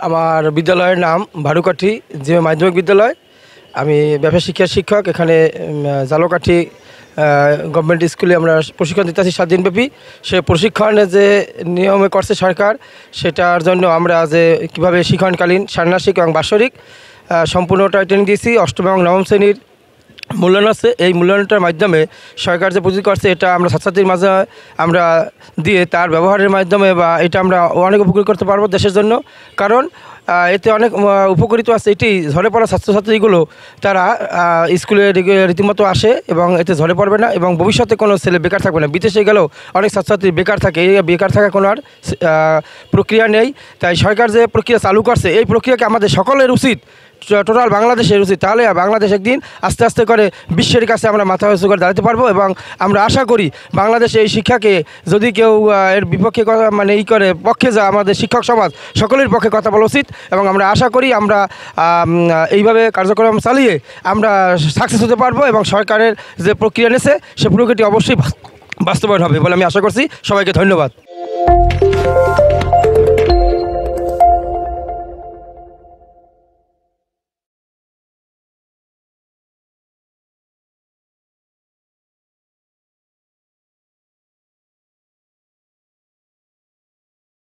আমার বিদ্যালয়ের নাম ভারুকাঠি যে মাধ্যমিক বিদ্যালয়। আমি ব্যবসা শিক্ষার শিক্ষক। এখানে জালকাঠি গভর্নমেন্ট স্কুলে আমরা প্রশিক্ষণ দিতেছি 7 দিনব্যাপী। সে প্রশিক্ষণে যে নিয়মে করছে সরকার, সেটার জন্য আমরা যে কীভাবে শিক্ষণকালীন ষান্মাসিক এবং বাৎসরিক সম্পূর্ণটা ট্রেনিং দিয়েছি। 8ম এবং 9ম শ্রেণীর মূল্যায়ন আছে। এই মূল্যায়নটার মাধ্যমে সরকার যে পুঁজি করছে, এটা আমরা ছাত্রছাত্রীর মাঝে আমরা দিয়ে তার ব্যবহারের মাধ্যমে বা এটা আমরা অনেক উপকৃত করতে পারবো দেশের জন্য। কারণ এতে অনেক উপকৃত আছে। এটি ঝরে পড়া ছাত্রছাত্রীগুলো তারা স্কুলে রীতিমতো আসে এবং এতে ঝরে পড়বে না এবং ভবিষ্যতে কোনো ছেলে বেকার থাকবে না। বিদেশে গেলেও অনেক ছাত্রছাত্রী বেকার থাকে, এই বেকার থাকা কোনো আর প্রক্রিয়া নেই। তাই সরকার যে প্রক্রিয়া চালু করছে, এই প্রক্রিয়াকে আমাদের সকলের উচিত, টোটাল বাংলাদেশের উচিত। তাহলে বাংলাদেশ একদিন আস্তে আস্তে করে বিশ্বের কাছে আমরা মাথা উঁচু করে দাঁড়াতে পারবো। এবং আমরা আশা করি বাংলাদেশে এই শিক্ষাকে যদি কেউ এর বিপক্ষে মানে করে পক্ষে যা, আমাদের শিক্ষক সমাজ সকলের পক্ষে কথা বলা উচিত। এবং আমরা আশা করি আমরা এইভাবে কার্যক্রম চালিয়ে আমরা সাকসেস হতে পারবো এবং সরকারের যে প্রক্রিয়া নিয়েছে সে প্রক্রিয়াটি অবশ্যই বাস্তবায়ন হবে বলে আমি আশা করছি। সবাইকে ধন্যবাদ।